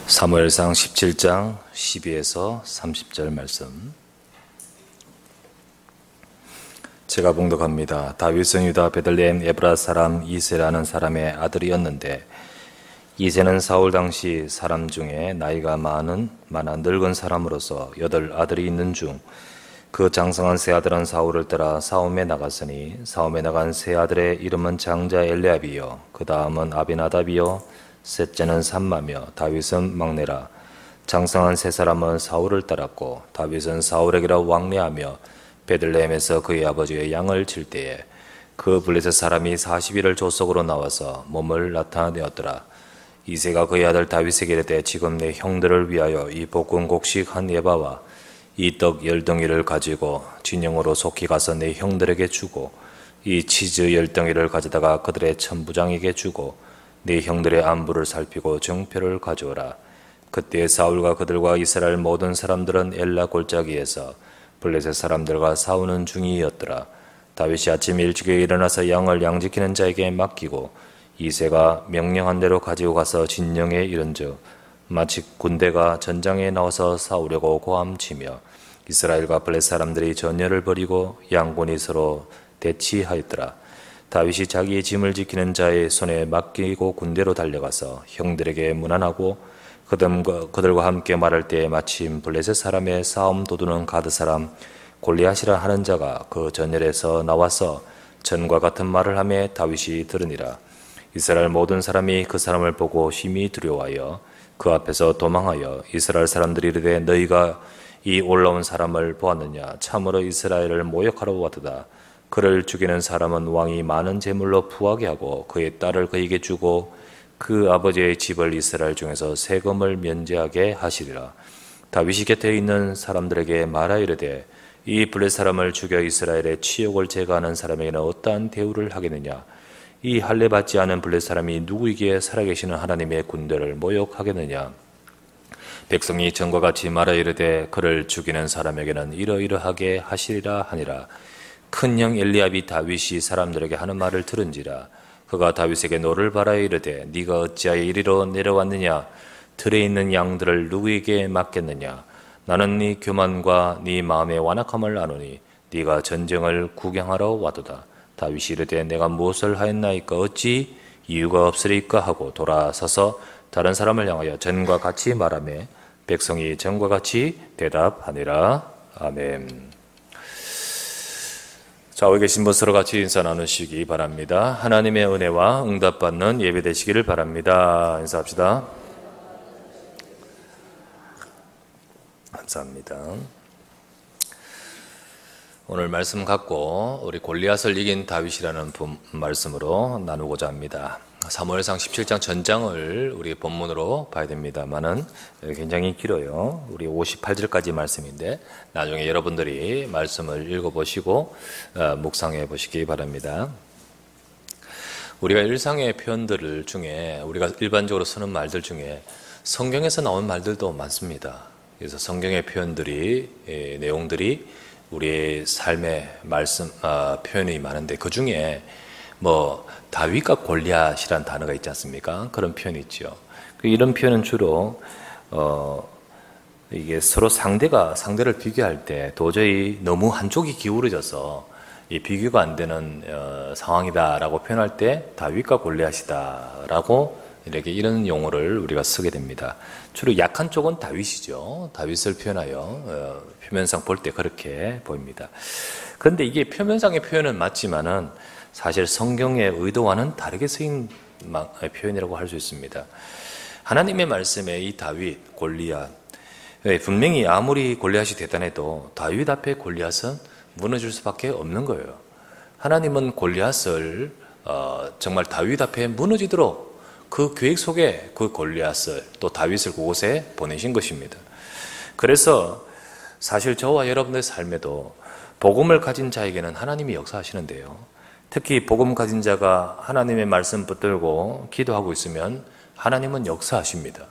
사무엘상 17장 12에서 30절 말씀 제가 봉독합니다. 다윗은 유다 베들레헴 에브라 사람 이새라는 사람의 아들이었는데 이새는 사울 당시 사람 중에 나이가 많아 늙은 사람으로서 8 아들이 있는 중 그 장성한 세 아들은 사울을 따라 싸움에 나갔으니 싸움에 나간 세 아들의 이름은 장자 엘리압이요 그 다음은 아비나답이요 셋째는 삼마며 다윗은 막내라. 장성한 세 사람은 사울을 따랐고 다윗은 사울에게로 왕래하며 베들레헴에서 그의 아버지의 양을 칠 때에 그 블레셋 사람이 40일을 조속으로 나와서 몸을 나타내었더라. 이새가 그의 아들 다윗에게 이르되 지금 내 형들을 위하여 이 볶은 곡식 한 에바와 이 떡 10덩이를 가지고 진영으로 속히 가서 내 형들에게 주고 이 치즈 10덩이를 가져다가 그들의 천부장에게 주고 네 형들의 안부를 살피고 정표를 가져오라. 그때 사울과 그들과 이스라엘 모든 사람들은 엘라 골짜기에서 블레셋 사람들과 싸우는 중이었더라. 다윗이 아침 일찍에 일어나서 양을 양지키는 자에게 맡기고 이새가 명령한 대로 가지고 가서 진영에 이른즉 마치 군대가 전장에 나와서 싸우려고 고함치며 이스라엘과 블레셋 사람들이 전열을 벌이고 양군이 서로 대치하였더라. 다윗이 자기의 짐을 지키는 자의 손에 맡기고 군대로 달려가서 형들에게 문안하고 그들과 함께 말할 때에 마침 블레셋 사람의 싸움 도두는 가드 사람 골리앗이라 하는 자가 그 전열에서 나와서 전과 같은 말을 하며 다윗이 들으니라. 이스라엘 모든 사람이 그 사람을 보고 심히 두려워하여 그 앞에서 도망하여 이스라엘 사람들이 이르되 너희가 이 올라온 사람을 보았느냐? 참으로 이스라엘을 모욕하러 왔도다. 그를 죽이는 사람은 왕이 많은 재물로 부하게 하고 그의 딸을 그에게 주고 그 아버지의 집을 이스라엘 중에서 세금을 면제하게 하시리라. 다윗이 곁에 있는 사람들에게 말하여 이르되 이 블레셋 사람을 죽여 이스라엘의 치욕을 제거하는 사람에게는 어떠한 대우를 하겠느냐? 이 할례 받지 않은 블레셋 사람이 누구에게 살아계시는 하나님의 군대를 모욕하겠느냐? 백성이 전과 같이 말하여 이르되 그를 죽이는 사람에게는 이러이러하게 하시리라 하니라. 큰형 엘리압이 다윗이 사람들에게 하는 말을 들은지라. 그가 다윗에게 노를 바라여 이르되 네가 어찌하여 이리로 내려왔느냐? 들에 있는 양들을 누구에게 맡겠느냐? 나는 네 교만과 네 마음의 완악함을 아노니 네가 전쟁을 구경하러 왔도다. 다윗이 이르되 내가 무엇을 하였나이까? 어찌 이유가 없으리까? 하고 돌아서서 다른 사람을 향하여 전과 같이 말하며 백성이 전과 같이 대답하니라. 아멘. 자, 여기 계신 분 서로 같이 인사 나누시기 바랍니다. 하나님의 은혜와 응답받는 예배 되시기를 바랍니다. 인사합시다. 감사합니다. 오늘 말씀 갖고 우리 골리앗을 이긴 다윗이라는 말씀으로 나누고자 합니다. 사무엘상 17장 전장을 우리 본문으로 봐야 됩니다만은 굉장히 길어요. 우리 58절까지 말씀인데 나중에 여러분들이 말씀을 읽어보시고 묵상해 보시기 바랍니다. 우리가 일상의 표현들 중에 우리가 일반적으로 쓰는 말들 중에 성경에서 나온 말들도 많습니다. 그래서 성경의 표현들이 내용들이 우리의 삶의 말씀 표현이 많은데 그 중에 다윗과 골리앗이란 단어가 있지 않습니까? 그런 표현이 있죠. 이런 표현은 주로 이게 서로 상대를 비교할 때 도저히 너무 한쪽이 기울어져서 이 비교가 안 되는 상황이다라고 표현할 때 다윗과 골리앗이다라고 이런 용어를 우리가 쓰게 됩니다. 주로 약한 쪽은 다윗이죠. 다윗을 표현하여 표면상 볼 때 그렇게 보입니다. 그런데 이게 표면상의 표현은 맞지만은 사실 성경의 의도와는 다르게 쓰인 표현이라고 할 수 있습니다. 하나님의 말씀에 이 다윗, 골리앗, 분명히 아무리 골리앗이 대단해도 다윗 앞에 골리앗은 무너질 수밖에 없는 거예요. 하나님은 골리앗을 정말 다윗 앞에 무너지도록 그 계획 속에 그 골리앗을 또 다윗을 그곳에 보내신 것입니다. 그래서 사실 저와 여러분의 삶에도 복음을 가진 자에게는 하나님이 역사하시는데요. 특히 복음 가진 자가 하나님의 말씀 붙들고 기도하고 있으면 하나님은 역사하십니다.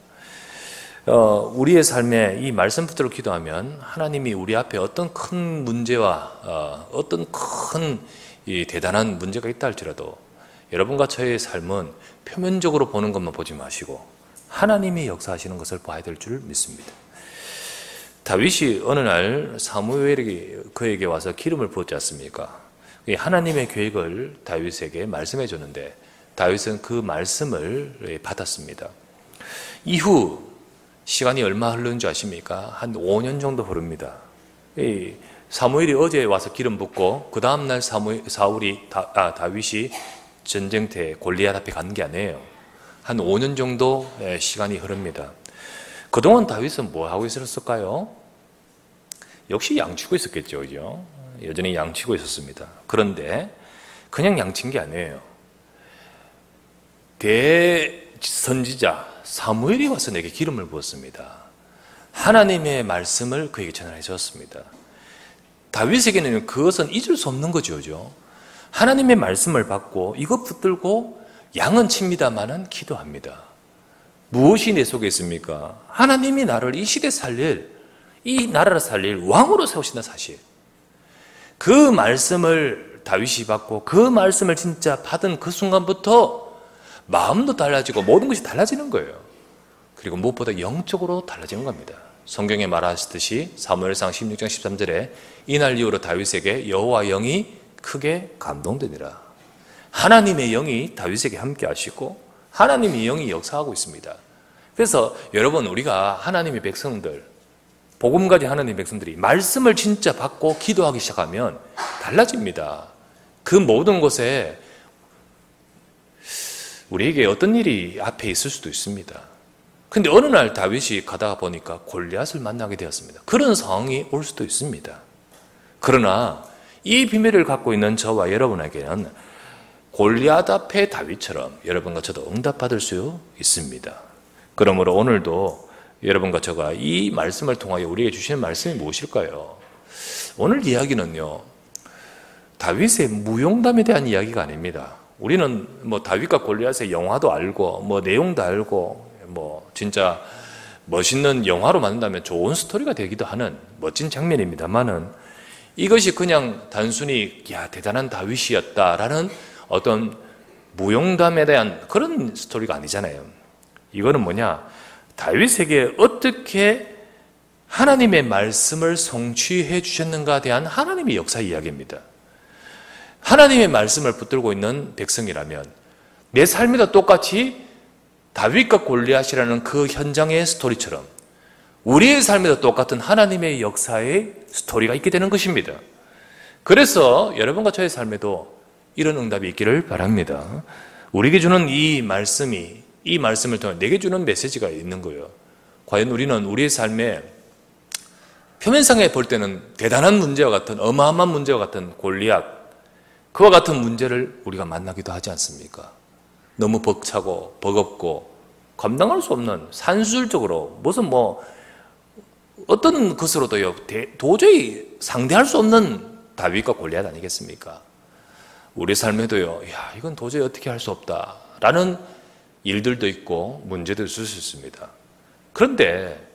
우리의 삶에 이 말씀 붙들고 기도하면 하나님이 우리 앞에 어떤 큰 문제와 어떤 큰 대단한 문제가 있다 할지라도 여러분과 저의 삶은 표면적으로 보는 것만 보지 마시고 하나님이 역사하시는 것을 봐야 될 줄 믿습니다. 다윗이 어느 날 사무엘이 그에게 와서 기름을 부었지 않습니까? 하나님의 계획을 다윗에게 말씀해 줬는데 다윗은 그 말씀을 받았습니다. 이후 시간이 얼마 흐르는 줄 아십니까? 한 5년 정도 흐릅니다. 사무엘이 어제 와서 기름 붓고 그 다음날 다윗이 전쟁터에 골리앗 앞에 가는 게 아니에요. 한 5년 정도 시간이 흐릅니다. 그동안 다윗은 뭐 하고 있었을까요? 역시 양치고 있었겠죠. 그죠? 여전히 양치고 있었습니다. 그런데 그냥 양친 게 아니에요. 대선지자 사무엘이 와서 내게 기름을 부었습니다. 하나님의 말씀을 그에게 전해 주었습니다. 다윗에게는 그것은 잊을 수 없는 거죠. 하나님의 말씀을 받고 이것 붙들고 양은 칩니다마는 기도합니다. 무엇이 내 속에 있습니까? 하나님이 나를 이 시대 살릴, 이 나라를 살릴 왕으로 세우신다 사실. 그 말씀을 다윗이 받고 그 말씀을 진짜 받은 그 순간부터 마음도 달라지고 모든 것이 달라지는 거예요. 그리고 무엇보다 영적으로 달라지는 겁니다. 성경에 말하시듯이 사무엘상 16장 13절에 이날 이후로 다윗에게 여호와 영이 크게 감동되니라. 하나님의 영이 다윗에게 함께 하시고 하나님의 영이 역사하고 있습니다. 그래서 여러분 우리가 하나님의 백성들, 복음 가진 하나님의 백성들이 말씀을 진짜 받고 기도하기 시작하면 달라집니다. 그 모든 곳에 우리에게 어떤 일이 앞에 있을 수도 있습니다. 근데 어느 날 다윗이 가다가 보니까 골리앗을 만나게 되었습니다. 그런 상황이 올 수도 있습니다. 그러나 이 비밀을 갖고 있는 저와 여러분에게는 골리앗 앞에 다윗처럼 여러분과 저도 응답받을 수 있습니다. 그러므로 오늘도 여러분과 저가 이 말씀을 통하여 우리에게 주시는 말씀이 무엇일까요? 오늘 이야기는요, 다윗의 무용담에 대한 이야기가 아닙니다. 우리는 뭐 다윗과 골리앗의 영화도 알고 뭐 내용도 알고 뭐 진짜 멋있는 영화로 만든다면 좋은 스토리가 되기도 하는 멋진 장면입니다만은 이것이 그냥 단순히 야 대단한 다윗이었다라는 어떤 무용담에 대한 그런 스토리가 아니잖아요. 이거는 뭐냐, 다윗에게 어떻게 하나님의 말씀을 성취해 주셨는가에 대한 하나님의 역사 이야기입니다. 하나님의 말씀을 붙들고 있는 백성이라면 내 삶에도 똑같이 다윗과 골리앗이라는 그 현장의 스토리처럼 우리의 삶에도 똑같은 하나님의 역사의 스토리가 있게 되는 것입니다. 그래서 여러분과 저의 삶에도 이런 응답이 있기를 바랍니다. 우리에게 주는 이 말씀이, 이 말씀을 통해 내게 주는 메시지가 있는 거예요. 과연 우리는 우리의 삶에 표면상에 볼 때는 대단한 문제와 같은, 어마어마한 문제와 같은 골리앗, 그와 같은 문제를 우리가 만나기도 하지 않습니까? 너무 벅차고 버겁고 감당할 수 없는, 산술적으로 무슨 뭐 어떤 것으로도요 도저히 상대할 수 없는 다윗과 골리앗 아니겠습니까? 우리 삶에도요, 야 이건 도저히 어떻게 할 수 없다라는 일들도 있고 문제도 있을 수 있습니다. 그런데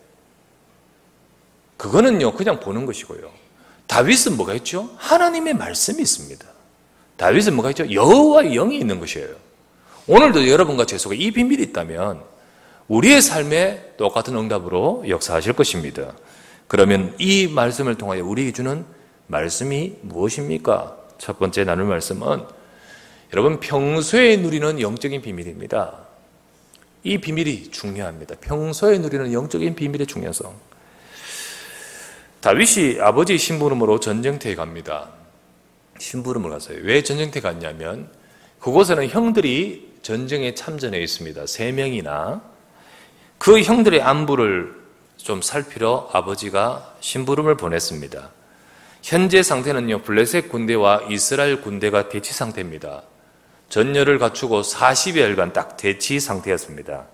그거는요 그냥 보는 것이고요. 다윗은 뭐가 있죠? 하나님의 말씀이 있습니다. 다윗은 뭐가 있죠? 여호와의 영이 있는 것이에요. 오늘도 여러분과 제 속에 이 비밀이 있다면 우리의 삶에 똑같은 응답으로 역사하실 것입니다. 그러면 이 말씀을 통하여 우리에게 주는 말씀이 무엇입니까? 첫 번째 나눌 말씀은 여러분 평소에 누리는 영적인 비밀입니다. 이 비밀이 중요합니다. 평소에 누리는 영적인 비밀의 중요성. 다윗이 아버지 심부름으로 전쟁터에 갑니다. 심부름을 갔어요. 왜 전쟁터에 갔냐면 그곳에는 형들이 전쟁에 참전해 있습니다. 3명이나. 그 형들의 안부를 좀 살피러 아버지가 심부름을 보냈습니다. 현재 상태는요, 블레셋 군대와 이스라엘 군대가 대치 상태입니다. 전열을 갖추고 40여일간 딱 대치 상태였습니다.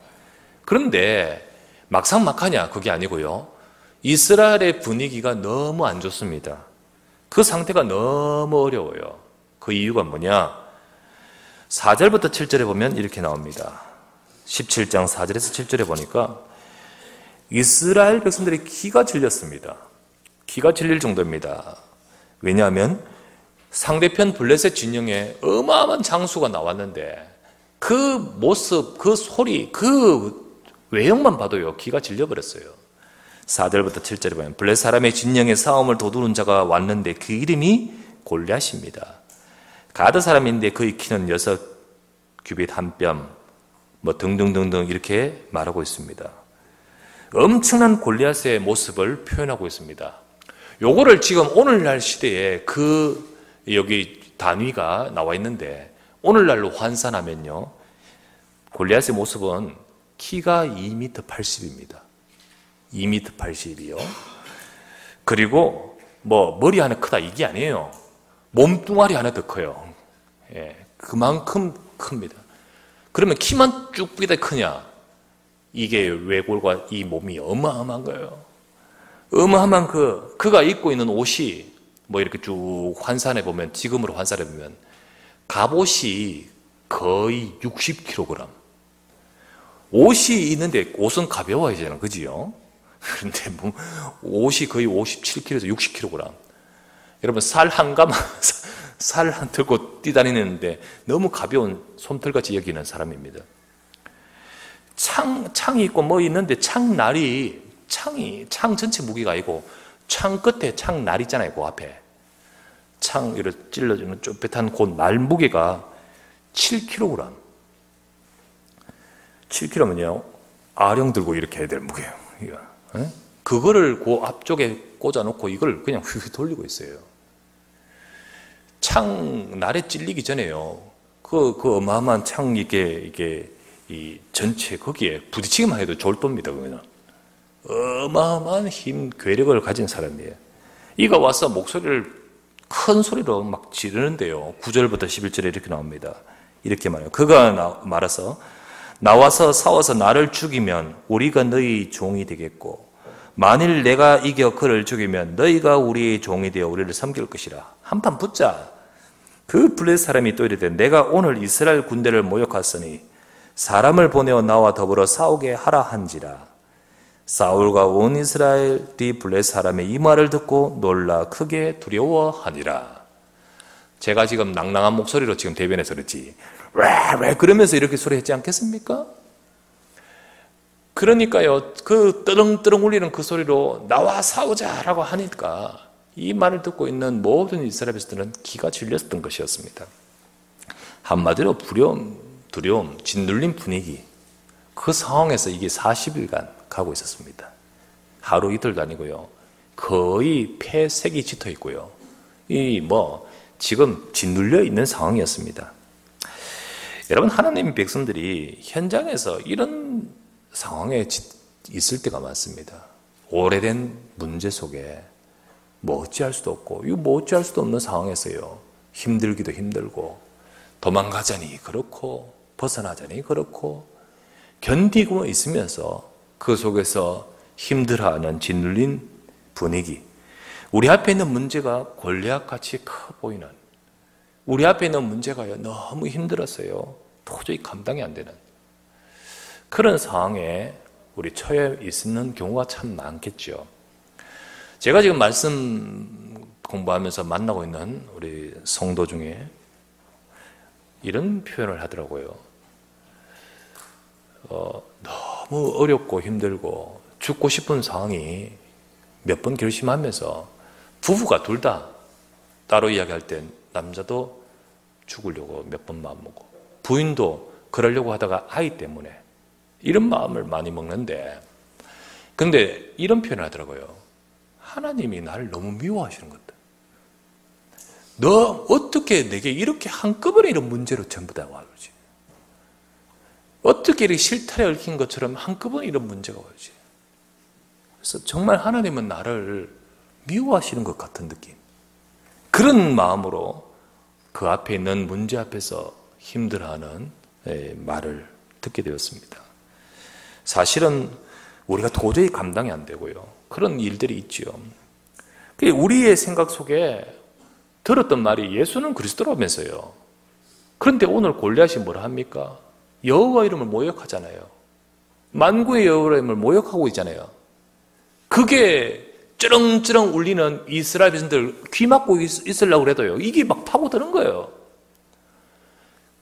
그런데 막상막하냐? 그게 아니고요. 이스라엘의 분위기가 너무 안 좋습니다. 그 상태가 너무 어려워요. 그 이유가 뭐냐? 4절부터 7절에 보면 이렇게 나옵니다. 17장 4절에서 7절에 보니까 이스라엘 백성들이 기가 질렸습니다. 기가 질릴 정도입니다. 왜냐하면 상대편 블레셋 진영에 어마어마한 장수가 나왔는데 그 모습, 그 소리, 그 외형만 봐도요, 기가 질려버렸어요. 4절부터 7절에 보면 블레 사람의 진영에 싸움을 도두는 자가 왔는데 그 이름이 골리앗입니다. 가드 사람인데 그의 키는 6규빗 한 뼘, 등등등등 이렇게 말하고 있습니다. 엄청난 골리앗의 모습을 표현하고 있습니다. 요거를 지금 오늘날 시대에 여기 단위가 나와 있는데 오늘날로 환산하면요, 골리앗의 모습은 키가 2m 80입니다. 2m 80이요. 그리고 머리 하나 크다 이게 아니에요. 몸뚱아리 하나 더 커요. 예, 그만큼 큽니다. 그러면 키만 쭉 삐다 크냐? 이게 외골과 이 몸이 어마어마한 거예요. 어마어마한 그가 입고 있는 옷이 이렇게 쭉 환산해 보면, 지금으로 환산해 보면 갑옷이 거의 60kg. 옷이 있는데 옷은 가벼워야 되잖아요. 그지요? 그런데 옷이 거의 57kg에서 60kg. 여러분, 살 한 가마, 살 들고 뛰다니는데 너무 가벼운 솜털같이 여기는 사람입니다. 창이 있고 있는데 창 전체 무게가 아니고 창 끝에 창 날 있잖아요. 그 앞에. 창 이렇게 찔러주는 쭈뼛한 그 날 무게가 7kg. 7kg면요, 아령 들고 이렇게 해야 될 무게예요. 그거를 그 앞쪽에 꽂아놓고 이걸 그냥 휙 돌리고 있어요. 창 날에 찔리기 전에요, 그 어마어마한 창 이게 이 전체 거기에 부딪히기만 해도 졸도입니다. 그거는 어마어마한 힘, 괴력을 가진 사람이에요. 이가 와서 큰 소리로 막 지르는데요, 9절부터 11절에 이렇게 나옵니다. 이렇게 말해요. 그가 말해서 나와서 싸워서 나를 죽이면 우리가 너희 종이 되겠고, 만일 내가 이겨 그를 죽이면 너희가 우리의 종이 되어 우리를 섬길 것이라. 한판 붙자. 그 블레 사람이 또 이르되 내가 오늘 이스라엘 군대를 모욕하였으니 사람을 보내어 나와 더불어 싸우게 하라 한지라. 사울과 온 이스라엘이 블레 사람의 이 말을 듣고 놀라 크게 두려워하니라. 제가 지금 낭낭한 목소리로 지금 대변해서 그렇지, 왜 그러면서 이렇게 소리했지 않겠습니까? 그러니까요, 그 뜨릉뜨릉 울리는 그 소리로 나와 싸우자라고 하니까 이 말을 듣고 있는 모든 이스라엘 백성들은 기가 질렸던 것이었습니다. 한마디로 두려움, 짓눌린 분위기, 그 상황에서 이게 40일간 가고 있었습니다. 하루 이틀도 아니고요, 거의 폐색이 짙어 있고요, 지금 짓눌려 있는 상황이었습니다. 여러분, 하나님의 백성들이 현장에서 이런 상황에 있을 때가 많습니다. 오래된 문제 속에 어찌할 수도 없고, 어찌할 수도 없는 상황에서요, 힘들기도 힘들고, 도망가자니 그렇고, 벗어나자니 그렇고, 견디고 있으면서 그 속에서 힘들어하는 짓눌린 분위기, 우리 앞에 있는 문제가 골리앗같이 커 보이는, 우리 앞에 있는 문제가요, 너무 힘들었어요. 도저히 감당이 안 되는 그런 상황에 우리 처해 있는 경우가 참 많겠죠. 제가 지금 말씀 공부하면서 만나고 있는 우리 성도 중에 이런 표현을 하더라고요. 너무 어렵고 힘들고 죽고 싶은 상황이 몇 번 결심하면서, 부부가 둘 다 따로 이야기할 땐 남자도 죽으려고 몇 번 마음먹고, 부인도 그러려고 하다가 아이 때문에 이런 마음을 많이 먹는데, 근데 이런 표현을 하더라고요. 하나님이 나를 너무 미워하시는 것 같다. 너 어떻게 내게 이렇게 한꺼번에 이런 문제로 전부 다 와오지? 어떻게 이렇게 실타래 얽힌 것처럼 한꺼번에 이런 문제가 오지? 그래서 정말 하나님은 나를 미워하시는 것 같은 느낌, 그런 마음으로 그 앞에 있는 문제 앞에서 힘들어하는 말을 듣게 되었습니다. 사실은 우리가 도저히 감당이 안 되고요, 그런 일들이 있지요. 우리의 생각 속에 들었던 말이 예수는 그리스도라면서요. 그런데 오늘 골리앗이 뭐라 합니까? 여호와 이름을 모욕하잖아요. 만구의 여호와 이름을 모욕하고 있잖아요. 그게 쩌렁쩌렁 울리는 이스라엘 백성들 귀 막고 있으려고 해도요, 이게 막 파고드는 거예요.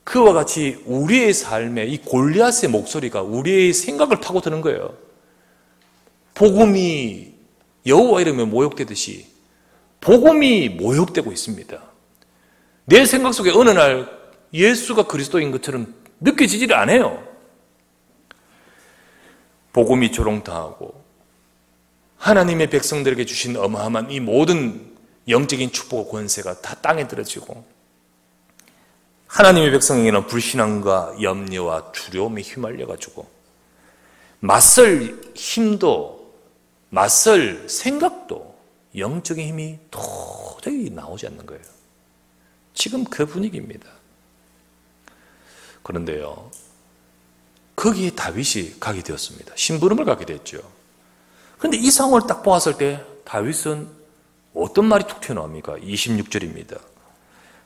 그 그와 같이 우리의 삶에 이 골리앗의 목소리가 우리의 생각을 파고드는 거예요. 복음이 여호와 이름에 모욕되듯이 복음이 모욕되고 있습니다. 내 생각 속에 어느 날 예수가 그리스도인 것처럼 느껴지지를 않아요. 복음이 조롱당하고 하나님의 백성들에게 주신 어마어마한 이 모든 영적인 축복과 권세가 다 땅에 떨어지고 하나님의 백성에게는 불신앙과 염려와 두려움에 휘말려가지고 맞설 힘도 맞설 생각도 영적인 힘이 도저히 나오지 않는 거예요. 지금 그 분위기입니다. 그런데요, 거기에 다윗이 가게 되었습니다. 심부름을 가게 됐죠. 그런데 이 상황을 딱 보았을 때 다윗은 어떤 말이 툭 튀어나옵니까? 26절입니다.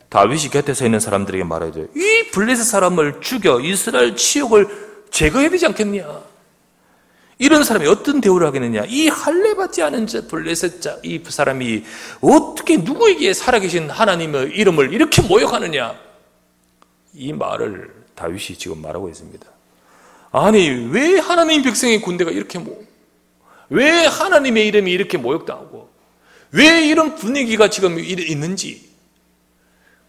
다윗이 곁에 서 있는 사람들에게 말하되 이 블레셋 사람을 죽여 이스라엘 치욕을 제거해야 되지 않겠냐? 이런 사람이 어떤 대우를 하겠느냐? 이 할례받지 않은 블레셋 이 사람이 어떻게 누구에게 살아계신 하나님의 이름을 이렇게 모욕하느냐? 이 말을 다윗이 지금 말하고 있습니다. 아니, 왜 하나님 백성의 군대가 이렇게 왜 하나님의 이름이 이렇게 모욕당하고 왜 이런 분위기가 지금 있는지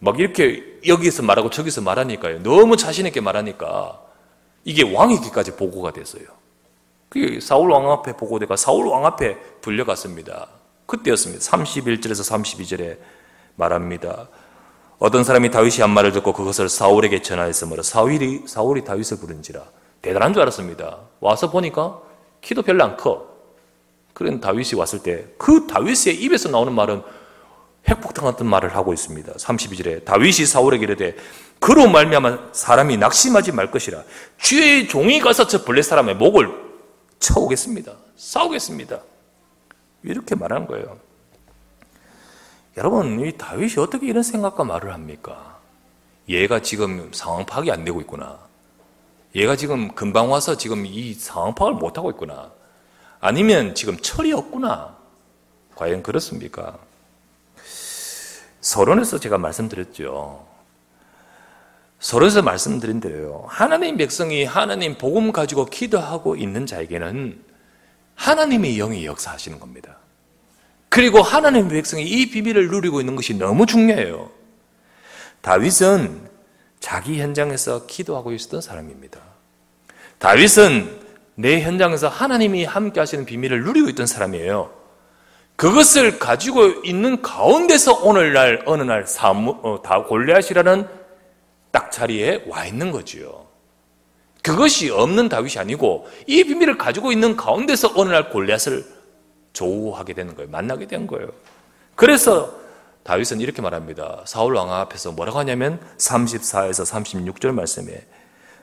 막 이렇게 여기서 말하고 저기서 말하니까요. 너무 자신 있게 말하니까 이게 왕에게까지 보고가 됐어요. 그게 사울 왕 앞에 보고되가 사울 왕 앞에 불려갔습니다. 그때였습니다. 31절에서 32절에 말합니다. 어떤 사람이 다윗이 한 말을 듣고 그것을 사울에게 전하였으므로 사울이 다윗을 부른지라. 대단한 줄 알았습니다. 와서 보니까 키도 별로 안 커. 그런 다윗이 왔을 때 그 다윗의 입에서 나오는 말은 핵폭탄 같은 말을 하고 있습니다. 32절에 다윗이 사울에게 이르되 그로 말미암아 사람이 낙심하지 말 것이라. 주의 종이 가서 저 블레셋 사람의 목을 쳐오겠습니다. 싸우겠습니다. 이렇게 말하는 거예요. 여러분, 이 다윗이 어떻게 이런 생각과 말을 합니까? 얘가 지금 상황 파악이 안 되고 있구나. 얘가 지금 금방 와서 지금 이 상황 파악을 못하고 있구나. 아니면 지금 철이 없구나. 과연 그렇습니까? 서론에서 제가 말씀드렸죠. 서론에서 말씀드린 대로요. 하나님 백성이 하나님 복음 가지고 기도하고 있는 자에게는 하나님의 영이 역사하시는 겁니다. 그리고 하나님의 백성이 이 비밀을 누리고 있는 것이 너무 중요해요. 다윗은 자기 현장에서 기도하고 있었던 사람입니다. 다윗은 내 현장에서 하나님이 함께 하시는 비밀을 누리고 있던 사람이에요. 그것을 가지고 있는 가운데서 오늘날 어느 날 골리앗이라는 딱 자리에 와 있는 거지요. 그것이 없는 다윗이 아니고 이 비밀을 가지고 있는 가운데서 어느 날 골리앗을 조우하게 되는 거예요. 만나게 된 거예요. 그래서 다윗은 이렇게 말합니다. 사울 왕 앞에서 뭐라고 하냐면 34에서 36절 말씀에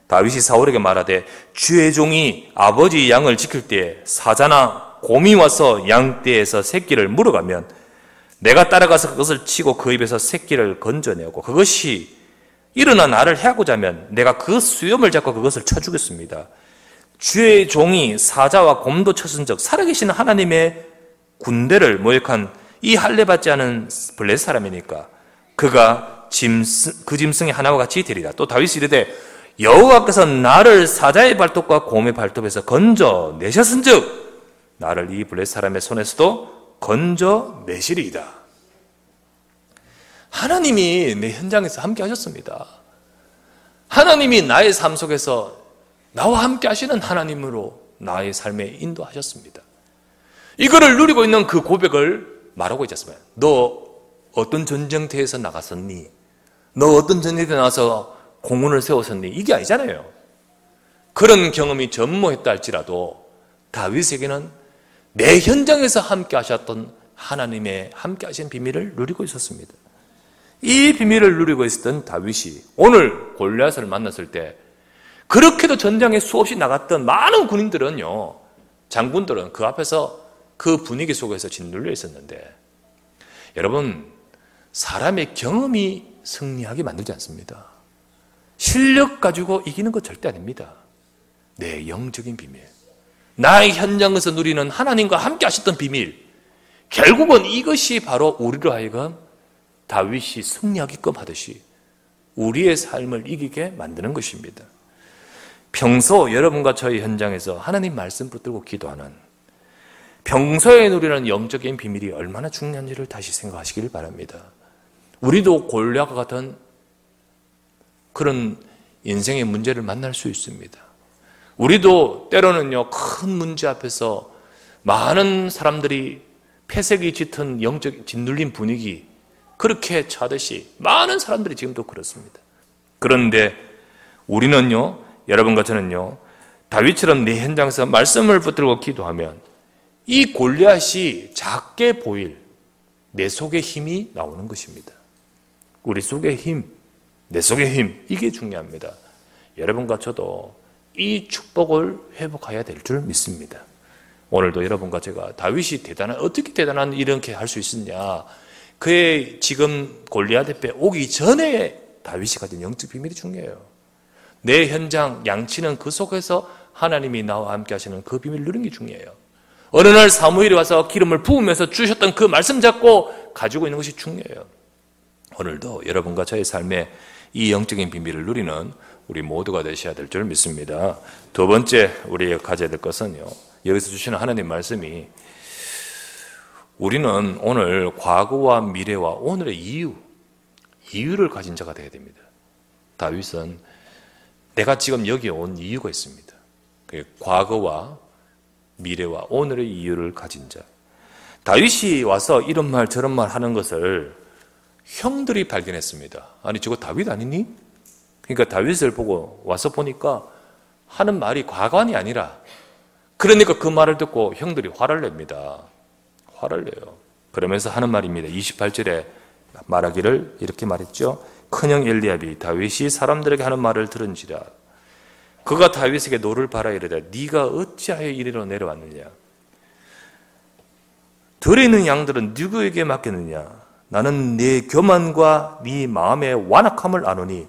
다윗이 사울에게 말하되 주의 종이 아버지 양을 지킬 때에 사자나 곰이 와서 양떼에서 새끼를 물어가면 내가 따라가서 그것을 치고 그 입에서 새끼를 건져내고 그것이 일어나 나를 해하고자 하면 내가 그 수염을 잡고 그것을 쳐 죽였습니다. 주의 종이 사자와 곰도 쳤은 적 살아계신 하나님의 군대를 모욕한 이 할례받지 않은 블레셋 사람이니까 그가 그 짐승의 하나와 같이 되리라. 또 다윗이 이르되 여호와께서 나를 사자의 발톱과 곰의 발톱에서 건져내셨은즉 나를 이 블레셋 사람의 손에서도 건져내시리이다. 하나님이 내 현장에서 함께 하셨습니다. 하나님이 나의 삶 속에서 나와 함께 하시는 하나님으로 나의 삶에 인도하셨습니다. 이거를 누리고 있는 그 고백을 말하고 있지 않습니까? 너 어떤 전쟁터에서 나갔었니? 너 어떤 전쟁터에 나가서 공훈을 세웠었니? 이게 아니잖아요. 그런 경험이 전무했다 할지라도 다윗에게는 내 현장에서 함께 하셨던 하나님의 함께 하신 비밀을 누리고 있었습니다. 이 비밀을 누리고 있었던 다윗이 오늘 골리앗을 만났을 때 그렇게도 전장에 수없이 나갔던 많은 군인들은요, 장군들은 그 앞에서 그 분위기 속에서 짓눌려 있었는데 여러분, 사람의 경험이 승리하게 만들지 않습니다. 실력 가지고 이기는 것 절대 아닙니다. 내 영적인 비밀, 나의 현장에서 누리는 하나님과 함께 하셨던 비밀, 결국은 이것이 바로 우리로 하여금 다윗이 승리하게끔 하듯이 우리의 삶을 이기게 만드는 것입니다. 평소 여러분과 저희 현장에서 하나님 말씀 붙들고 기도하는, 평소에 누리는 영적인 비밀이 얼마나 중요한지를 다시 생각하시길 바랍니다. 우리도 골리앗과 같은 그런 인생의 문제를 만날 수 있습니다. 우리도 때로는요, 큰 문제 앞에서 많은 사람들이 폐색이 짙은 영적 짓눌린 분위기, 그렇게 처하듯이 많은 사람들이 지금도 그렇습니다. 그런데 우리는요, 여러분과 저는요, 다윗처럼 내 현장에서 말씀을 붙들고 기도하면 이 골리앗이 작게 보일 내 속에 힘이 나오는 것입니다. 우리 속의 힘, 내 속의 힘, 이게 중요합니다. 여러분과 저도 이 축복을 회복해야 될 줄 믿습니다. 오늘도 여러분과 제가 다윗이 어떻게 대단한 이렇게 할 수 있었냐, 그의 지금 골리앗 앞에 오기 전에 다윗이 가진 영적 비밀이 중요해요. 내 현장, 양치는 그 속에서 하나님이 나와 함께 하시는 그 비밀을 누리는 게 중요해요. 어느 날 사무엘이 와서 기름을 부으면서 주셨던 그 말씀 잡고 가지고 있는 것이 중요해요. 오늘도 여러분과 저의 삶에 이 영적인 비밀을 누리는 우리 모두가 되셔야 될 줄 믿습니다. 두 번째 우리가 가져야 될 것은요, 여기서 주시는 하나님 말씀이, 우리는 오늘 과거와 미래와 오늘의 이유를 가진 자가 되어야 됩니다. 다윗은 내가 지금 여기 온 이유가 있습니다. 과거와 미래와 오늘의 이유를 가진 자. 다윗이 와서 이런 말 저런 말 하는 것을 형들이 발견했습니다. 아니, 저거 다윗 아니니? 그러니까 다윗을 보고 와서 보니까 하는 말이 과관이 아니라, 그러니까 그 말을 듣고 형들이 화를 냅니다. 화를 내요. 그러면서 하는 말입니다. 28절에 말하기를 이렇게 말했죠. 큰형 엘리압이 다윗이 사람들에게 하는 말을 들은지라. 그가 다윗에게 노를 바라 이르되 네가 어찌하여 이리로 내려왔느냐. 들에 있는 양들은 누구에게 맡겼느냐. 나는 네 교만과 네 마음의 완악함을 아노니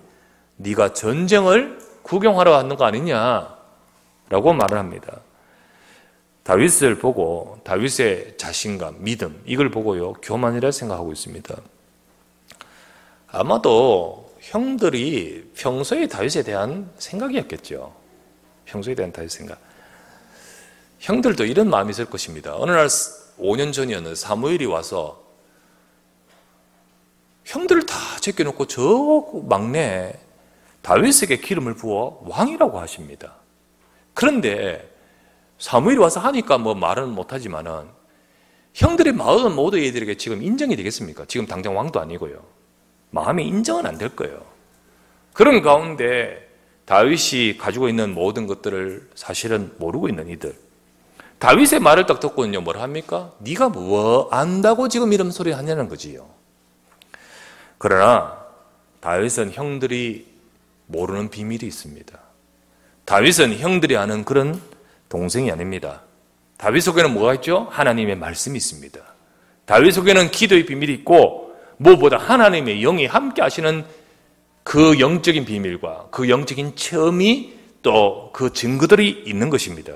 네가 전쟁을 구경하러 왔는 거 아니냐라고 말을 합니다. 다윗을 보고 다윗의 자신감, 믿음, 이걸 보고요, 교만이라 생각하고 있습니다. 아마도 형들이 평소에 다윗에 대한 생각이었겠죠. 평소에 대한 다윗 생각. 형들도 이런 마음이 있을 것입니다. 어느 날 5년 전이었는데 사무엘이 와서 형들을 다 제껴놓고 저 막내 다윗에게 기름을 부어 왕이라고 하십니다. 그런데 사무엘이 와서 하니까 뭐 말은 못하지만은 형들의 마음은 모두 얘들에게 지금 인정이 되겠습니까? 지금 당장 왕도 아니고요. 마음이 인정은 안 될 거예요. 그런 가운데 다윗이 가지고 있는 모든 것들을 사실은 모르고 있는 이들. 다윗의 말을 딱 듣고는요, 뭐라 합니까? 네가 뭐 안다고 지금 이런 소리 하냐는 거지요. 그러나 다윗은 형들이 모르는 비밀이 있습니다. 다윗은 형들이 아는 그런 동생이 아닙니다. 다윗 속에는 뭐가 있죠? 하나님의 말씀이 있습니다. 다윗 속에는 기도의 비밀이 있고, 무엇보다 하나님의 영이 함께 하시는 그 영적인 비밀과 그 영적인 체험이 또 그 증거들이 있는 것입니다.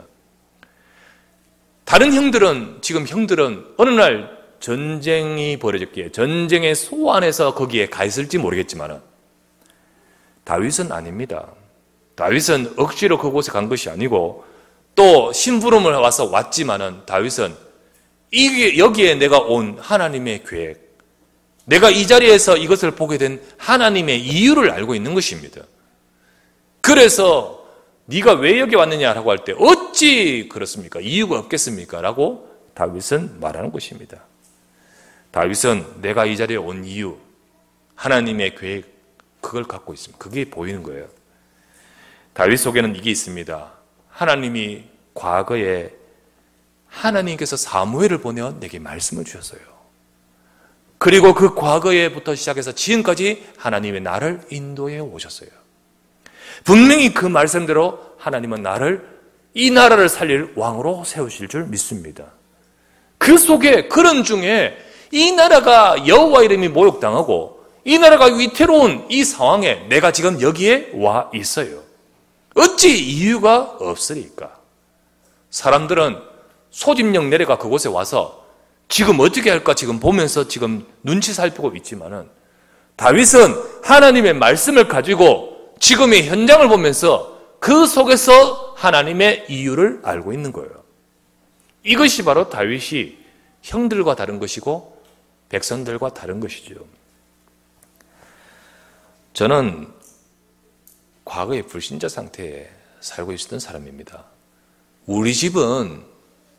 다른 형들은, 지금 형들은 어느 날 전쟁이 벌어졌기에 전쟁의 소환해서 거기에 가 있을지 모르겠지만 다윗은 아닙니다. 다윗은 억지로 그곳에 간 것이 아니고 또 심부름을 와서 왔지만은 다윗은 여기에 내가 온 하나님의 계획, 내가 이 자리에서 이것을 보게 된 하나님의 이유를 알고 있는 것입니다. 그래서 네가 왜 여기 왔느냐라고 할 때 어찌 그렇습니까? 이유가 없겠습니까? 라고 다윗은 말하는 것입니다. 다윗은 내가 이 자리에 온 이유, 하나님의 계획, 그걸 갖고 있습니다. 그게 보이는 거예요. 다윗 속에는 이게 있습니다. 하나님이 과거에 하나님께서 사무엘을 보내어 내게 말씀을 주셨어요. 그리고 그 과거에부터 시작해서 지금까지 하나님의 나를 인도해 오셨어요. 분명히 그 말씀대로 하나님은 나를, 이 나라를 살릴 왕으로 세우실 줄 믿습니다. 그 속에, 그런 중에 이 나라가 여호와 이름이 모욕당하고 이 나라가 위태로운 이 상황에 내가 지금 여기에 와 있어요. 어찌 이유가 없으리까? 사람들은 소집령 내려가 그곳에 와서 지금 어떻게 할까 지금 보면서 지금 눈치 살피고 있지만은 다윗은 하나님의 말씀을 가지고 지금의 현장을 보면서 그 속에서 하나님의 이유를 알고 있는 거예요. 이것이 바로 다윗이 형들과 다른 것이고 백성들과 다른 것이죠. 저는 과거에 불신자 상태에 살고 있었던 사람입니다. 우리 집은,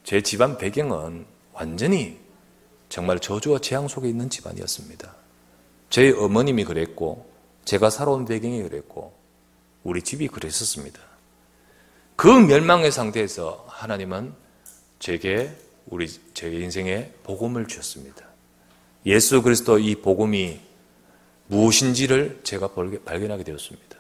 제 집안 배경은 완전히 정말 저주와 재앙 속에 있는 집안이었습니다. 저희 어머님이 그랬고, 제가 살아온 배경이 그랬고, 우리 집이 그랬었습니다. 그 멸망의 상태에서 하나님은 제게 제 인생에 복음을 주셨습니다. 예수 그리스도 이 복음이 무엇인지를 제가 발견하게 되었습니다.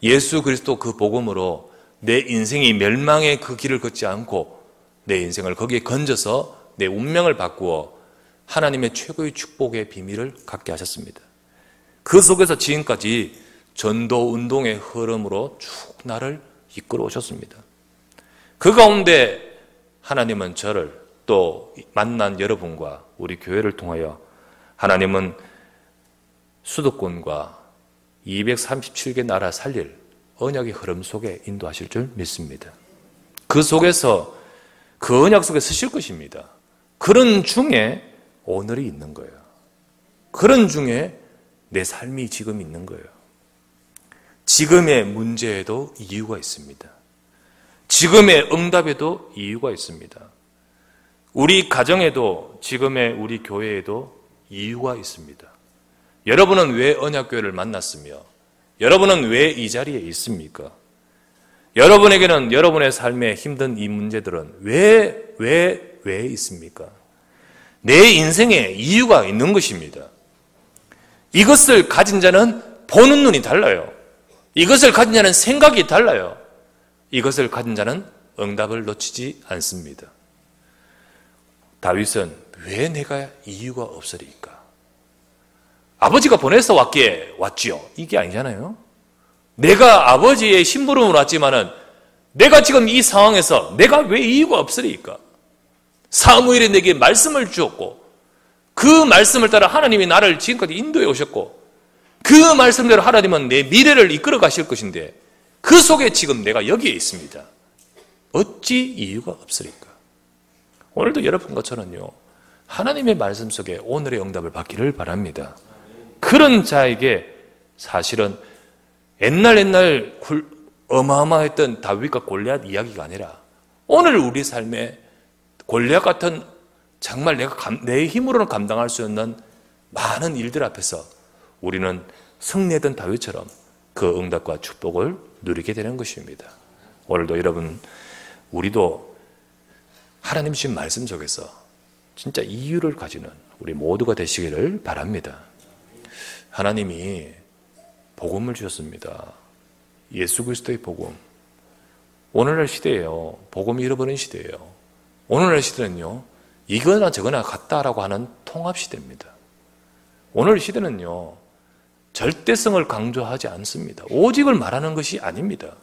예수 그리스도 그 복음으로 내 인생이 멸망의 그 길을 걷지 않고 내 인생을 거기에 건져서 내 운명을 바꾸어 하나님의 최고의 축복의 비밀을 갖게 하셨습니다. 그 속에서 지금까지 전도 운동의 흐름으로 쭉 나를 이끌어 오셨습니다. 그 가운데 하나님은 저를 또 만난 여러분과 우리 교회를 통하여 하나님은 수도권과 237개 나라 살릴 언약의 흐름 속에 인도하실 줄 믿습니다. 그 속에서 그 언약 속에 쓰실 것입니다. 그런 중에 오늘이 있는 거예요. 그런 중에 내 삶이 지금 있는 거예요. 지금의 문제에도 이유가 있습니다. 지금의 응답에도 이유가 있습니다. 우리 가정에도, 지금의 우리 교회에도 이유가 있습니다. 여러분은 왜 언약교회를 만났으며 여러분은 왜 이 자리에 있습니까? 여러분에게는 여러분의 삶에 힘든 이 문제들은 왜 있습니까? 내 인생에 이유가 있는 것입니다. 이것을 가진 자는 보는 눈이 달라요. 이것을 가진 자는 생각이 달라요. 이것을 가진 자는 응답을 놓치지 않습니다. 다윗은 왜 내가 이유가 없으리까? 아버지가 보내서 왔지요. 이게 아니잖아요. 내가 아버지의 심부름으로 왔지만은 내가 지금 이 상황에서 내가 왜 이유가 없으리까? 사무엘이 내게 말씀을 주었고 그 말씀을 따라 하나님이 나를 지금까지 인도해 오셨고 그 말씀대로 하나님은 내 미래를 이끌어 가실 것인데 그 속에 지금 내가 여기에 있습니다. 어찌 이유가 없으리까? 오늘도 여러분과 저는요, 하나님의 말씀 속에 오늘의 응답을 받기를 바랍니다. 그런 자에게 사실은 옛날 어마어마했던 다윗과 골리앗 이야기가 아니라 오늘 우리 삶에 골리앗 같은 정말 내 힘으로는 감당할 수 없는 많은 일들 앞에서 우리는 승리했던 다윗처럼 그 응답과 축복을 누리게 되는 것입니다. 오늘도 여러분, 우리도 하나님 주신 말씀 속에서 진짜 이유를 가지는 우리 모두가 되시기를 바랍니다. 하나님이 복음을 주셨습니다. 예수 그리스도의 복음. 오늘날 시대예요. 복음이 잃어버린 시대예요. 오늘날 시대는요, 이거나 저거나 같다라고 하는 통합 시대입니다. 오늘 시대는요, 절대성을 강조하지 않습니다. 오직을 말하는 것이 아닙니다.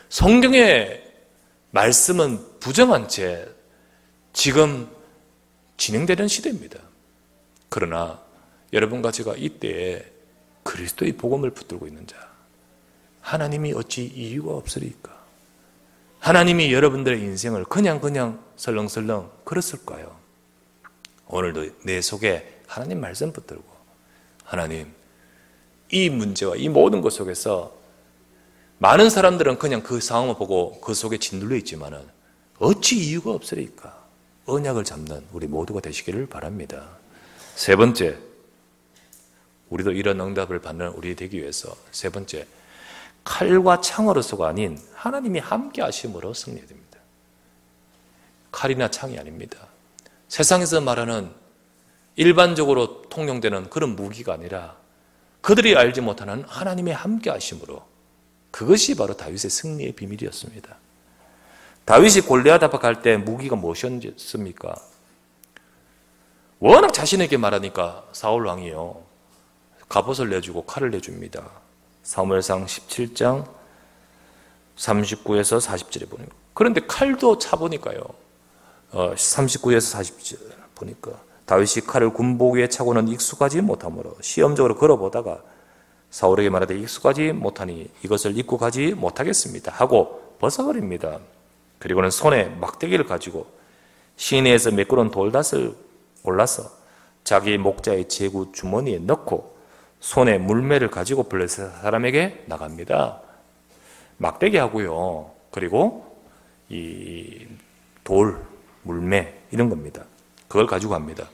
성경의 말씀은 부정한 채 지금 진행되는 시대입니다. 그러나 여러분과 제가 이때에 그리스도의 복음을 붙들고 있는 자, 하나님이 어찌 이유가 없으리까? 하나님이 여러분들의 인생을 그냥 설렁설렁 걸었을까요? 오늘도 내 속에 하나님 말씀 붙들고, 하나님, 이 문제와 이 모든 것 속에서 많은 사람들은 그냥 그 상황을 보고 그 속에 짓눌려 있지만은 어찌 이유가 없으리까? 언약을 잡는 우리 모두가 되시기를 바랍니다. 세 번째, 우리도 이런 응답을 받는 우리 되기 위해서 세 번째, 칼과 창으로서가 아닌 하나님이 함께 하심으로 승리됩니다. 칼이나 창이 아닙니다. 세상에서 말하는 일반적으로 통용되는 그런 무기가 아니라 그들이 알지 못하는 하나님의 함께 하심으로, 그것이 바로 다윗의 승리의 비밀이었습니다. 다윗이 골리앗 앞에 갈 때 무기가 무엇이었습니까? 워낙 자신에게 말하니까 사울 왕이요, 갑옷을 내주고 칼을 내줍니다. 사무엘상 17장 39에서 40절에 보니까, 그런데 칼도 차보니까요, 39에서 40절 보니까 다윗이 칼을 군복 위에 차고는 익숙하지 못하므로 시험적으로 걸어보다가 사울에게 말하되 익숙하지 못하니 이것을 입고 가지 못하겠습니다 하고 벗어버립니다. 그리고는 손에 막대기를 가지고 시내에서 매끄러운 돌닷을 골라서 자기 목자의 제구 주머니에 넣고 손에 물매를 가지고 블레셋 사람에게 나갑니다. 막대기 하고요. 그리고 이 돌, 물매 이런 겁니다. 그걸 가지고 갑니다.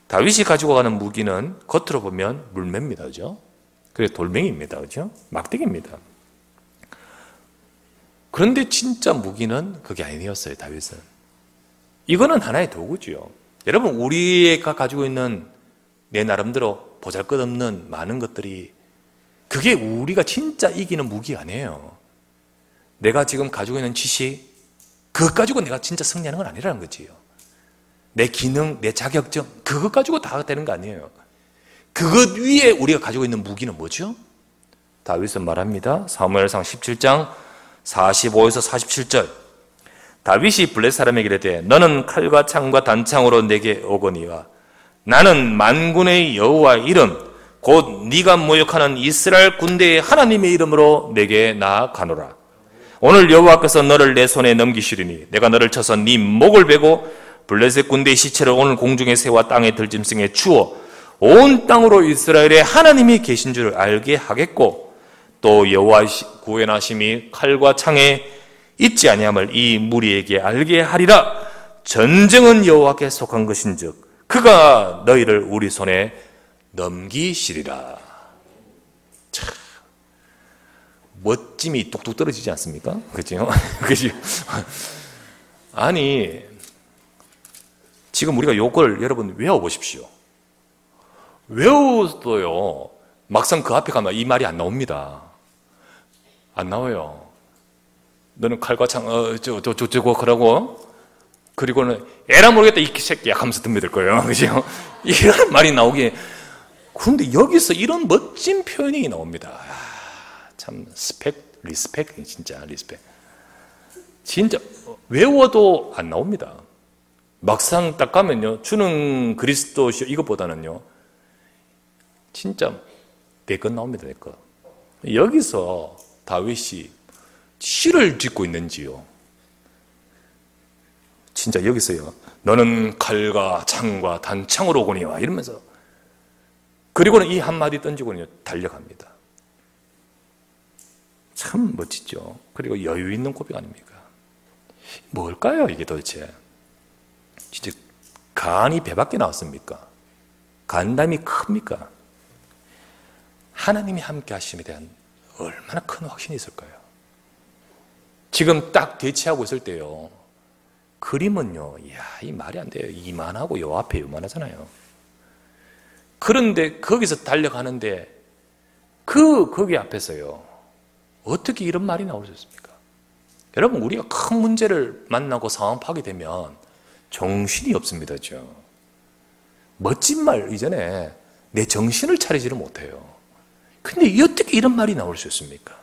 다윗이 가지고 가는 무기는 겉으로 보면 물매입니다. 그죠? 그래서 돌멩이입니다. 그죠? 막대기입니다. 그런데 진짜 무기는 그게 아니었어요. 다윗은. 이거는 하나의 도구죠. 여러분, 우리가 가지고 있는 내 나름대로 보잘것없는 많은 것들이 그게 우리가 진짜 이기는 무기가 아니에요. 내가 지금 가지고 있는 지식, 그것 가지고 내가 진짜 승리하는 건 아니라는 거지요. 내 기능, 내 자격증, 그것 가지고 다 되는 거 아니에요. 그것 위에 우리가 가지고 있는 무기는 뭐죠? 다윗은 말합니다. 사무엘상 17장 45에서 47절. 다윗이 블레셋 사람에게 이르되 너는 칼과 창과 단창으로 내게 오거니와 나는 만군의 여호와의 이름 곧 네가 모욕하는 이스라엘 군대의 하나님의 이름으로 내게 나아가노라. 오늘 여호와께서 너를 내 손에 넘기시리니 내가 너를 쳐서 네 목을 베고 블레셋 군대의 시체를 오늘 공중의 새와 땅의 들짐승에 주어 온 땅으로 이스라엘의 하나님이 계신 줄 알게 하겠고 또 여호와의 구원하심이 칼과 창에 있지 아니함을 이 무리에게 알게 하리라. 전쟁은 여호와께 속한 것인즉 그가 너희를 우리 손에 넘기시리라. 참 멋짐이 뚝뚝 떨어지지 않습니까? 그렇죠? 그렇죠? 아니 지금 우리가 요걸 여러분 외워보십시오. 외워도요 막상 그 앞에 가면 이 말이 안 나옵니다. 안 나와요. 너는 칼과 창, 저거 그러고, 그리고는 에라 모르겠다, 이 새끼야 하면서 덤벼들 거예요. 그죠? 이런 말이 나오기에. 그런데 여기서 이런 멋진 표현이 나옵니다. 참, 리스펙, 진짜, 리스펙. 진짜, 외워도 안 나옵니다. 막상 딱 가면요, 주는 그리스도시요, 이것보다는요, 진짜, 내 것 나옵니다, 내 것. 여기서 다윗이 시를 짓고 있는지요. 진짜 여기서요. 너는 칼과 창과 단창으로 오거니와 이러면서 그리고는 이 한마디 던지고는 달려갑니다. 참 멋지죠. 그리고 여유 있는 고백 아닙니까? 뭘까요 이게 도대체? 진짜 간이 배밖에 나왔습니까? 간담이 큽니까? 하나님이 함께 하심에 대한 얼마나 큰 확신이 있을까요? 지금 딱 대치하고 있을 때요. 그림은요. 이야, 이 말이 안 돼요. 이만하고 요 앞에 요만하잖아요. 그런데 거기서 달려가는데 거기 앞에서요. 어떻게 이런 말이 나올 수 있습니까? 여러분, 우리가 큰 문제를 만나고 상황 파게 되면 정신이 없습니다. 멋진 말 이전에 내 정신을 차리지를 못해요. 근데 어떻게 이런 말이 나올 수 있습니까?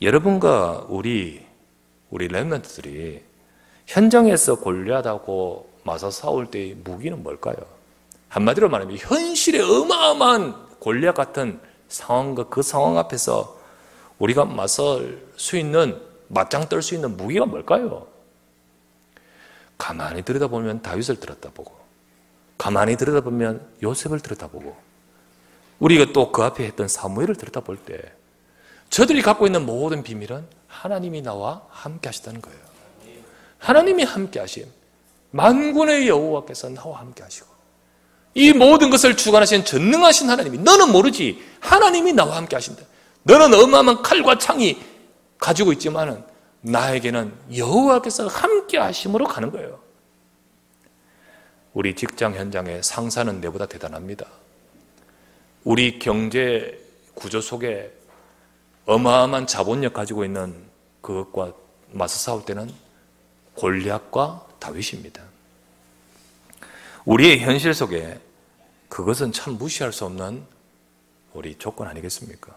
여러분과 우리 렘넌트들이 현장에서 골리앗하고 맞서 싸울 때의 무기는 뭘까요? 한마디로 말하면 현실의 어마어마한 골리앗 같은 상황과 그 상황 앞에서 우리가 맞설 수 있는, 맞짱 떨 수 있는 무기가 뭘까요? 가만히 들여다보면 다윗을 들여다보고, 가만히 들여다보면 요셉을 들여다보고, 우리가 또 그 앞에 했던 사무엘을 들여다볼 때 저들이 갖고 있는 모든 비밀은 하나님이 나와 함께 하시다는 거예요. 하나님이 함께 하심. 만군의 여호와께서 나와 함께 하시고 이 모든 것을 주관하신 전능하신 하나님이, 너는 모르지, 하나님이 나와 함께 하신다. 너는 어마어마한 칼과 창이 가지고 있지만은 나에게는 여호와께서 함께 하심으로 가는 거예요. 우리 직장 현장의 상사는 내보다 대단합니다. 우리 경제 구조 속에 어마어마한 자본력 가지고 있는 그것과 맞서 싸울 때는 골리앗과 다윗입니다. 우리의 현실 속에 그것은 참 무시할 수 없는 우리 조건 아니겠습니까?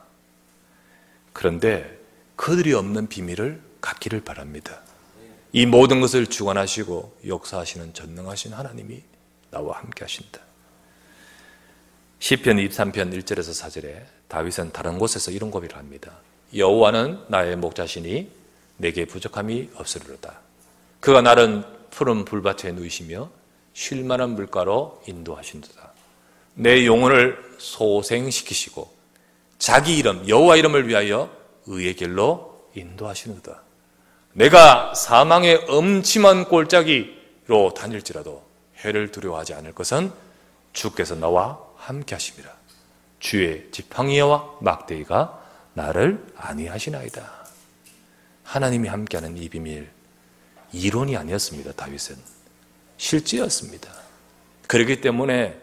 그런데 그들이 없는 비밀을 갖기를 바랍니다. 이 모든 것을 주관하시고 역사하시는 전능하신 하나님이 나와 함께 하신다. 시편 23편 1절에서 4절에 다윗은 다른 곳에서 이런 고백을 합니다. 여호와는 나의 목자시니 내게 부족함이 없으리로다. 그가 나를 푸른 불밭에 누이시며 쉴 만한 물가로 인도하신도다. 내 영혼을 소생시키시고 자기 이름 여호와 이름을 위하여 의의 길로 인도하시는도다. 내가 사망의 음침한 골짜기로 다닐지라도 해를 두려워하지 않을 것은 주께서 나와 함께 하심이라. 주의 지팡이와 막대기가 나를 안위하시나이다. 하나님이 함께하는 이 비밀, 이론이 아니었습니다. 다윗은 실제였습니다. 그렇기 때문에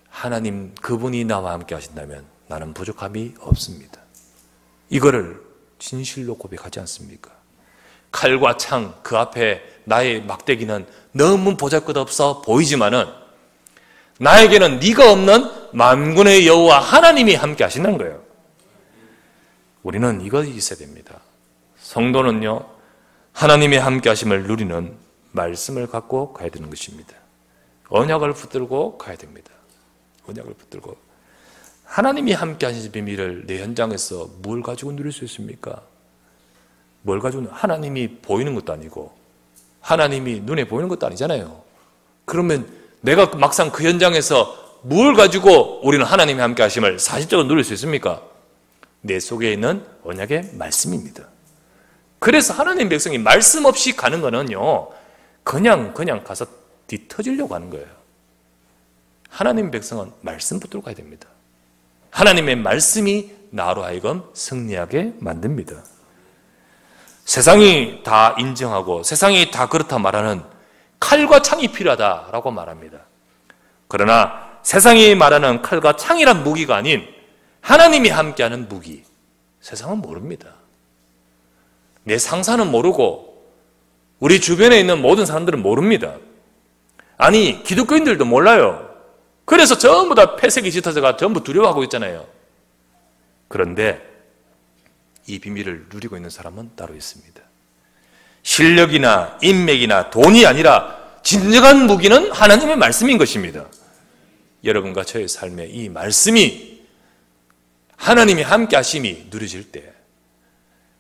하나님 그분이 나와 함께 하신다면 나는 부족함이 없습니다. 이거를 진실로 고백하지 않습니까? 칼과 창 그 앞에 나의 막대기는 너무 보잘것없어 보이지만은 나에게는 네가 없는 만군의 여호와 하나님이 함께 하신다는 거예요. 우리는 이것이 있어야 됩니다. 성도는요, 하나님의 함께 하심을 누리는 말씀을 갖고 가야 되는 것입니다. 언약을 붙들고 가야 됩니다. 언약을 붙들고. 하나님이 함께 하신 비밀을 내 현장에서 뭘 가지고 누릴 수 있습니까? 뭘 가지고, 하나님이 보이는 것도 아니고 하나님이 눈에 보이는 것도 아니잖아요. 그러면 내가 막상 그 현장에서 뭘 가지고 우리는 하나님이 함께 하심을 사실적으로 누릴 수 있습니까? 내 속에 있는 언약의 말씀입니다. 그래서 하나님 백성이 말씀 없이 가는 거는요, 그냥 가서 뒤터지려고 하는 거예요. 하나님 백성은 말씀 붙들고 가야 됩니다. 하나님의 말씀이 나로 하여금 승리하게 만듭니다. 세상이 다 인정하고 세상이 다 그렇다 말하는 칼과 창이 필요하다라고 말합니다. 그러나 세상이 말하는 칼과 창이란 무기가 아닌 하나님이 함께하는 무기, 세상은 모릅니다. 내 상사는 모르고 우리 주변에 있는 모든 사람들은 모릅니다. 아니, 기독교인들도 몰라요. 그래서 전부 다 폐색이 짙어져가 전부 두려워하고 있잖아요. 그런데 이 비밀을 누리고 있는 사람은 따로 있습니다. 실력이나 인맥이나 돈이 아니라 진정한 무기는 하나님의 말씀인 것입니다. 여러분과 저의 삶에 이 말씀이, 하나님이 함께 하심이 누려질 때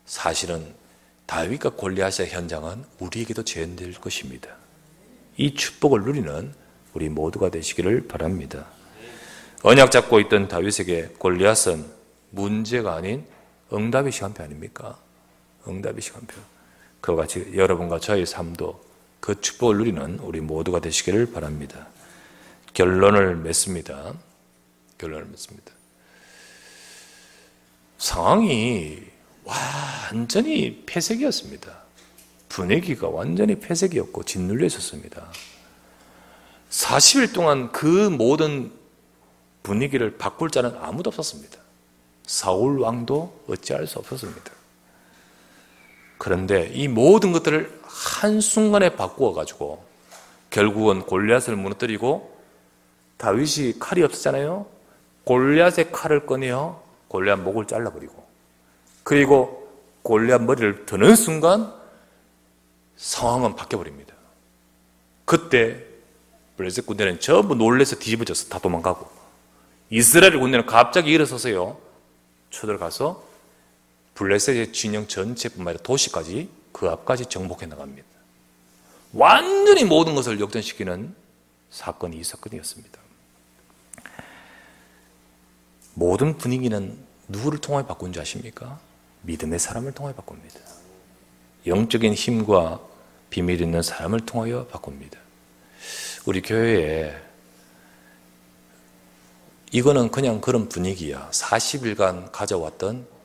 사실은 다윗과 골리앗의 현장은 우리에게도 재현될 것입니다. 이 축복을 누리는 우리 모두가 되시기를 바랍니다. 언약 잡고 있던 다윗에게 골리앗은 문제가 아닌 응답의 시간표 아닙니까? 응답의 시간표. 그와 같이 여러분과 저의 삶도 그 축복을 누리는 우리 모두가 되시기를 바랍니다. 결론을 맺습니다. 상황이 완전히 폐색이었습니다. 분위기가 완전히 폐색이었고 짓눌려 있었습니다. 40일 동안 그 모든 분위기를 바꿀 자는 아무도 없었습니다. 사울 왕도 어찌할 수 없었습니다. 그런데 이 모든 것들을 한순간에 바꾸어가지고 결국은 골리앗을 무너뜨리고, 다윗이 칼이 없었잖아요. 골리앗의 칼을 꺼내어 골리앗 목을 잘라버리고, 그리고 골리앗 머리를 드는 순간 상황은 바뀌어버립니다. 그때 블레셋 군대는 전부 놀라서 뒤집어져서 다 도망가고, 이스라엘 군대는 갑자기 일어서서요, 쳐들어가서 블레셋의 진영 전체뿐만 아니라 도시까지, 그 앞까지 정복해 나갑니다. 완전히 모든 것을 역전시키는 사건이 이 사건이었습니다. 모든 분위기는 누구를 통해 바꾼 줄 아십니까? 믿음의 사람을 통해 바꿉니다. 영적인 힘과 비밀이 있는 사람을 통하여 바꿉니다. 우리 교회에 이거는 그냥 그런 분위기야. 40일간 가져왔던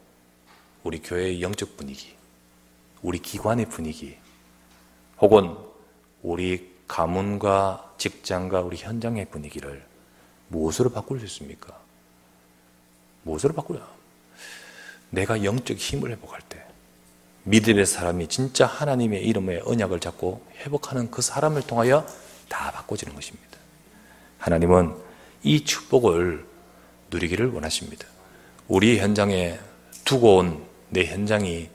우리 교회의 영적 분위기, 우리 기관의 분위기, 혹은 우리 가문과 직장과 우리 현장의 분위기를 무엇으로 바꿀 수 있습니까? 무엇으로 바꾸냐? 내가 영적 힘을 회복할 때, 믿음의 사람이 진짜 하나님의 이름의 언약을 잡고 회복하는 그 사람을 통하여 다 바꿔지는 것입니다. 하나님은 이 축복을 누리기를 원하십니다. 우리 현장에 두고 온 내 현장이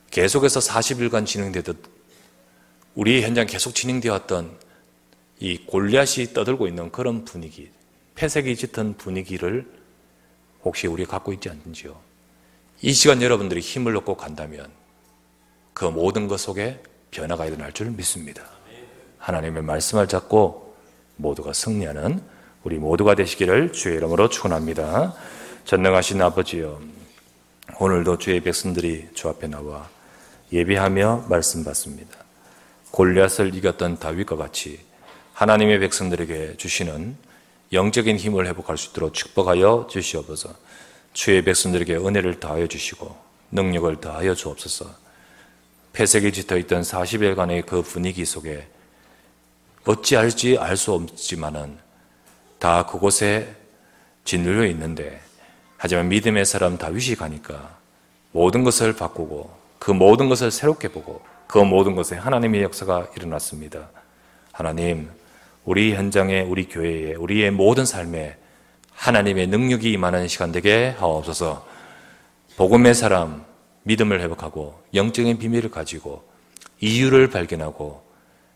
계속해서 40일간 진행되듯 우리 현장 계속 진행되었던 이 골리앗이 떠들고 있는 그런 분위기, 폐색이 짙은 분위기를 혹시 우리가 갖고 있지 않는지요? 이 시간 여러분들이 힘을 얻고 간다면 그 모든 것 속에 변화가 일어날 줄 믿습니다. 하나님의 말씀을 잡고 모두가 승리하는 우리 모두가 되시기를 주의 이름으로 축원합니다. 전능하신 아버지여, 오늘도 주의 백성들이 주 앞에 나와 예배하며 말씀 받습니다. 골리앗을 이겼던 다윗과 같이 하나님의 백성들에게 주시는 영적인 힘을 회복할 수 있도록 축복하여 주시옵소서. 주의 백성들에게 은혜를 더하여 주시고 능력을 더하여 주옵소서. 폐색이 짙어있던 40일간의 그 분위기 속에 어찌할지 알 수 없지만은 다 그곳에 짓눌려 있는데, 하지만 믿음의 사람 다윗이 가니까 모든 것을 바꾸고 그 모든 것을 새롭게 보고 그 모든 것에 하나님의 역사가 일어났습니다. 하나님, 우리 현장에, 우리 교회에, 우리의 모든 삶에 하나님의 능력이 임하는 시간 되게 하옵소서. 복음의 사람, 믿음을 회복하고 영적인 비밀을 가지고 이유를 발견하고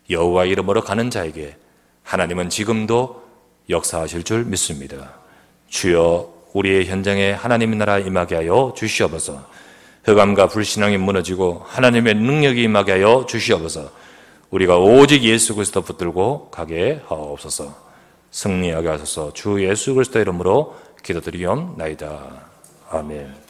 여호와 이름으로 가는 자에게 하나님은 지금도 역사하실 줄 믿습니다. 주여, 우리의 현장에 하나님의 나라 임하게 하여 주시옵소서. 흑암과 불신앙이 무너지고 하나님의 능력이 임하게 하여 주시옵소서. 우리가 오직 예수 그리스도 붙들고 가게 하옵소서. 승리하게 하소서. 주 예수 그리스도 이름으로 기도드리옵나이다. 아멘.